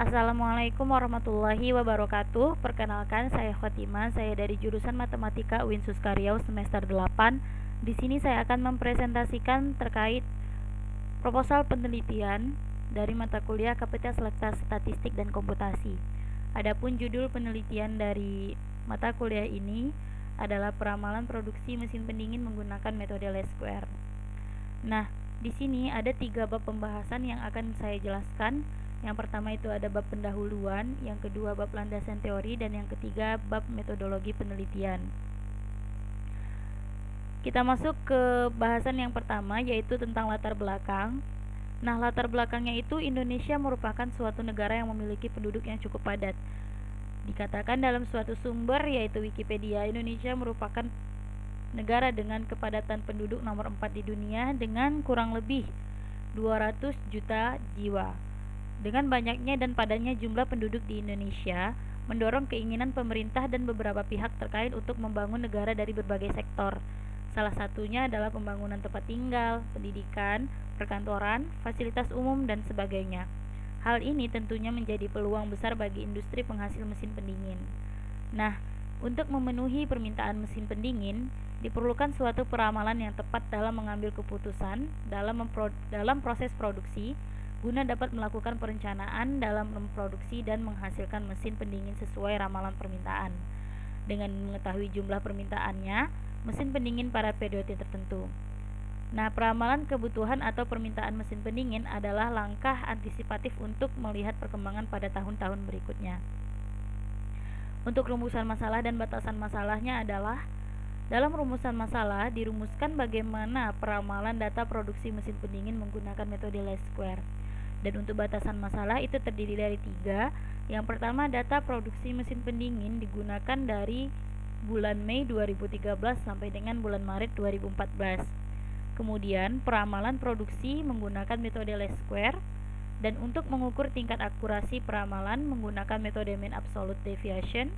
Assalamualaikum warahmatullahi wabarakatuh. Perkenalkan, saya Khotimah. Saya dari jurusan Matematika UIN Suska Riau semester 8. Di sini saya akan mempresentasikan terkait proposal penelitian dari mata kuliah Kapasitas Statistik dan Komputasi. Adapun judul penelitian dari mata kuliah ini adalah peramalan produksi mesin pendingin menggunakan metode least square. Nah, di sini ada 3 bab pembahasan yang akan saya jelaskan. Yang pertama itu ada bab pendahuluan, yang kedua bab landasan teori, dan yang ketiga bab metodologi penelitian. Kita masuk ke bahasan yang pertama, yaitu tentang latar belakang. Nah, latar belakangnya itu Indonesia merupakan suatu negara yang memiliki penduduk yang cukup padat. Dikatakan dalam suatu sumber, yaitu Wikipedia, Indonesia merupakan negara dengan kepadatan penduduk nomor 4 di dunia dengan kurang lebih 200 juta jiwa. Dengan banyaknya dan padatnya jumlah penduduk di Indonesia mendorong keinginan pemerintah dan beberapa pihak terkait untuk membangun negara dari berbagai sektor. Salah satunya adalah pembangunan tempat tinggal, pendidikan, perkantoran, fasilitas umum, dan sebagainya. Hal ini tentunya menjadi peluang besar bagi industri penghasil mesin pendingin. Nah, untuk memenuhi permintaan mesin pendingin, diperlukan suatu peramalan yang tepat dalam mengambil keputusan dalam proses produksi guna dapat melakukan perencanaan dalam memproduksi dan menghasilkan mesin pendingin sesuai ramalan permintaan. Dengan mengetahui jumlah permintaannya, mesin pendingin pada periode tertentu. Nah, peramalan kebutuhan atau permintaan mesin pendingin adalah langkah antisipatif untuk melihat perkembangan pada tahun-tahun berikutnya. Untuk rumusan masalah dan batasan masalahnya adalah dalam rumusan masalah dirumuskan bagaimana peramalan data produksi mesin pendingin menggunakan metode least square. Dan untuk batasan masalah itu terdiri dari 3. Yang pertama, data produksi mesin pendingin digunakan dari bulan Mei 2013 sampai dengan bulan Maret 2014. Kemudian, peramalan produksi menggunakan metode least square. Dan untuk mengukur tingkat akurasi peramalan menggunakan metode mean absolute deviation.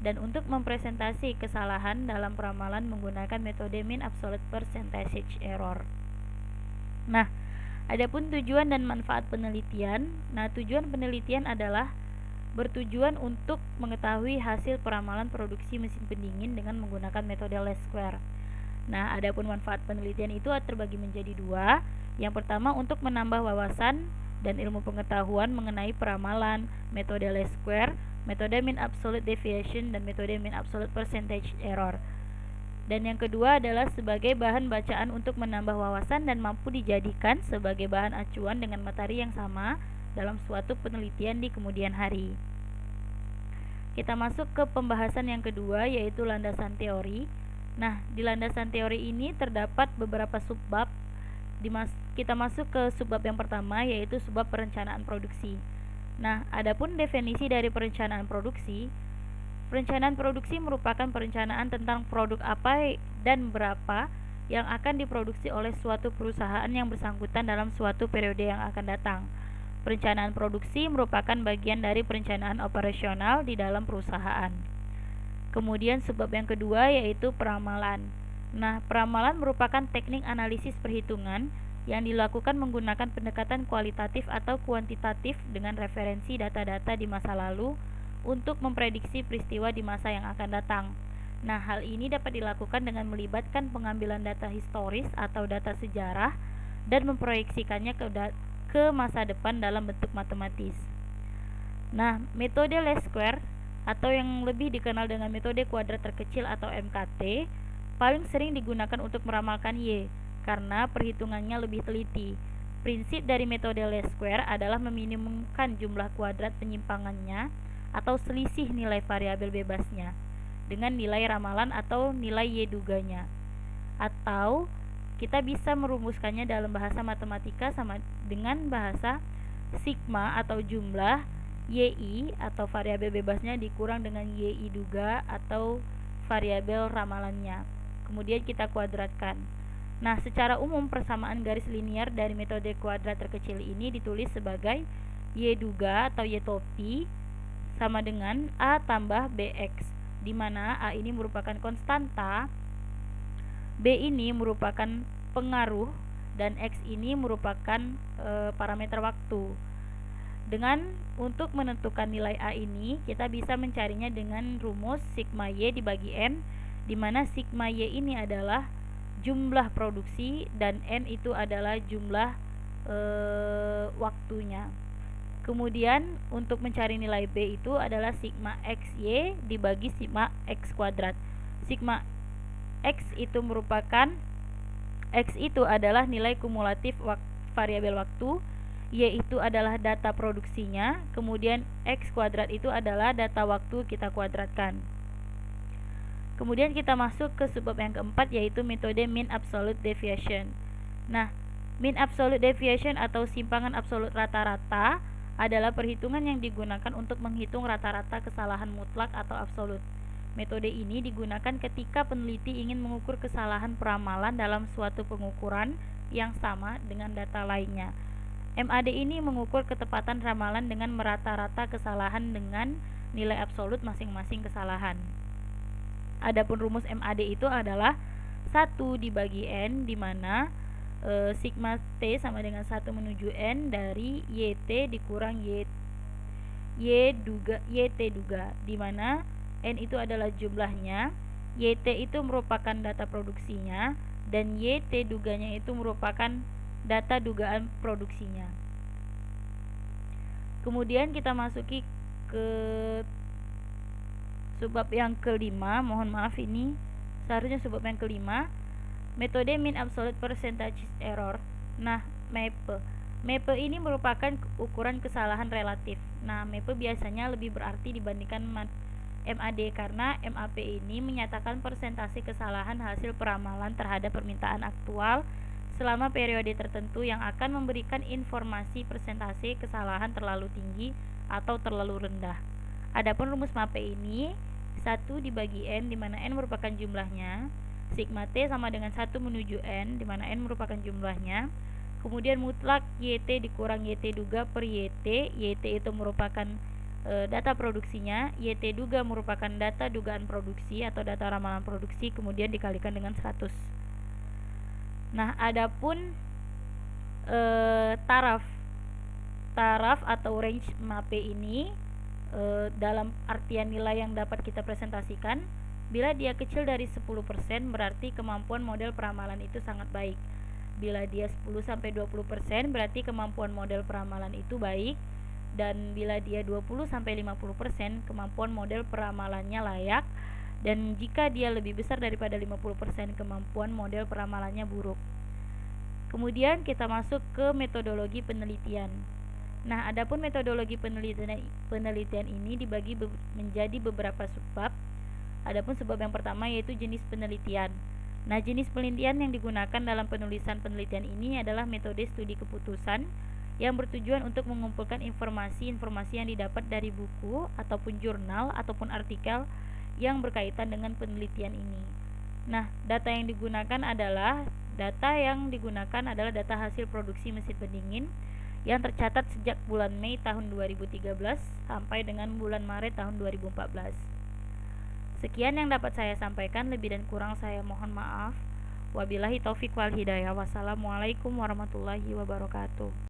Dan untuk mempresentasi kesalahan dalam peramalan menggunakan metode mean absolute percentage error. Nah, adapun tujuan dan manfaat penelitian. Nah, tujuan penelitian adalah bertujuan untuk mengetahui hasil peramalan produksi mesin pendingin dengan menggunakan metode least square. Nah, adapun manfaat penelitian itu terbagi menjadi 2. Yang pertama, untuk menambah wawasan dan ilmu pengetahuan mengenai peramalan, metode least square, metode mean absolute deviation, dan metode mean absolute percentage error. Dan yang kedua adalah sebagai bahan bacaan untuk menambah wawasan dan mampu dijadikan sebagai bahan acuan dengan materi yang sama dalam suatu penelitian di kemudian hari. Kita masuk ke pembahasan yang kedua, yaitu landasan teori. Nah, di landasan teori ini terdapat beberapa subbab. Kita masuk ke subbab yang pertama, yaitu subbab perencanaan produksi. Nah, adapun definisi dari perencanaan produksi. Perencanaan produksi merupakan perencanaan tentang produk apa dan berapa yang akan diproduksi oleh suatu perusahaan yang bersangkutan dalam suatu periode yang akan datang. Perencanaan produksi merupakan bagian dari perencanaan operasional di dalam perusahaan. Kemudian subbab yang kedua yaitu peramalan. Nah, peramalan merupakan teknik analisis perhitungan yang dilakukan menggunakan pendekatan kualitatif atau kuantitatif dengan referensi data-data di masa lalu untuk memprediksi peristiwa di masa yang akan datang. Nah, hal ini dapat dilakukan dengan melibatkan pengambilan data historis atau data sejarah dan memproyeksikannya ke masa depan dalam bentuk matematis. Nah, metode least square atau yang lebih dikenal dengan metode kuadrat terkecil atau MKT paling sering digunakan untuk meramalkan Y karena perhitungannya lebih teliti. Prinsip dari metode least square adalah meminimumkan jumlah kuadrat penyimpangannya atau selisih nilai variabel bebasnya dengan nilai ramalan atau nilai Y duganya. Atau kita bisa merumuskannya dalam bahasa matematika sama dengan bahasa sigma atau jumlah YI atau variabel bebasnya dikurang dengan YI duga atau variabel ramalannya. Kemudian kita kuadratkan. Nah, secara umum persamaan garis linear dari metode kuadrat terkecil ini ditulis sebagai Y duga atau Y topi sama dengan A tambah BX, di mana A ini merupakan konstanta, B ini merupakan pengaruh, dan X ini merupakan parameter waktu. Untuk menentukan nilai A ini, kita bisa mencarinya dengan rumus sigma Y dibagi N, di mana sigma Y ini adalah jumlah produksi dan N itu adalah jumlah waktunya. Kemudian untuk mencari nilai B itu adalah sigma XY dibagi sigma X kuadrat. Sigma X itu adalah nilai kumulatif variabel waktu, Y itu adalah data produksinya, kemudian X kuadrat itu adalah data waktu kita kuadratkan. Kemudian kita masuk ke subbab yang keempat, yaitu metode mean absolute deviation. Nah, mean absolute deviation atau simpangan absolut rata-rata adalah perhitungan yang digunakan untuk menghitung rata-rata kesalahan mutlak atau absolut. Metode ini digunakan ketika peneliti ingin mengukur kesalahan peramalan dalam suatu pengukuran yang sama dengan data lainnya. MAD ini mengukur ketepatan ramalan dengan merata-rata kesalahan dengan nilai absolut masing-masing kesalahan. Adapun rumus MAD itu adalah 1 dibagi N, di mana sigma T sama dengan 1 menuju N dari YT dikurang YT duga, di mana N itu adalah jumlahnya, YT itu merupakan data produksinya, dan YT duganya itu merupakan data dugaan produksinya. Kemudian kita masuki ke subbab yang kelima, mohon maaf ini seharusnya subbab yang kelima, metode mean absolute percentage error. Nah, MEPE ini merupakan ukuran kesalahan relatif. Nah, MEPE biasanya lebih berarti dibandingkan MAD karena MAP ini menyatakan persentase kesalahan hasil peramalan terhadap permintaan aktual selama periode tertentu yang akan memberikan informasi persentase kesalahan terlalu tinggi atau terlalu rendah. Adapun rumus MAPE ini 1 dibagi N, di mana N merupakan jumlahnya, sigma T sama dengan 1 menuju N, di mana N merupakan jumlahnya, kemudian mutlak YT dikurang YT duga per YT. YT itu merupakan data produksinya, YT duga merupakan data dugaan produksi atau data ramalan produksi, kemudian dikalikan dengan 100. Nah, adapun taraf atau range MAPE ini dalam artian nilai yang dapat kita presentasikan, bila dia kecil dari 10% berarti kemampuan model peramalan itu sangat baik. Bila dia 10-20% berarti kemampuan model peramalan itu baik, dan bila dia 20-50% kemampuan model peramalannya layak, dan jika dia lebih besar daripada 50% kemampuan model peramalannya buruk. Kemudian kita masuk ke metodologi penelitian. Nah, adapun metodologi penelitian ini dibagi menjadi beberapa subbab. Adapun subbab yang pertama yaitu jenis penelitian. Nah, jenis penelitian yang digunakan dalam penulisan penelitian ini adalah metode studi keputusan yang bertujuan untuk mengumpulkan informasi-informasi yang didapat dari buku ataupun jurnal ataupun artikel yang berkaitan dengan penelitian ini. Nah, data yang digunakan adalah data hasil produksi mesin pendingin yang tercatat sejak bulan Mei tahun 2013 sampai dengan bulan Maret tahun 2014. Sekian yang dapat saya sampaikan, lebih dan kurang saya mohon maaf. Wabillahi taufik wal hidayah. Wassalamualaikum warahmatullahi wabarakatuh.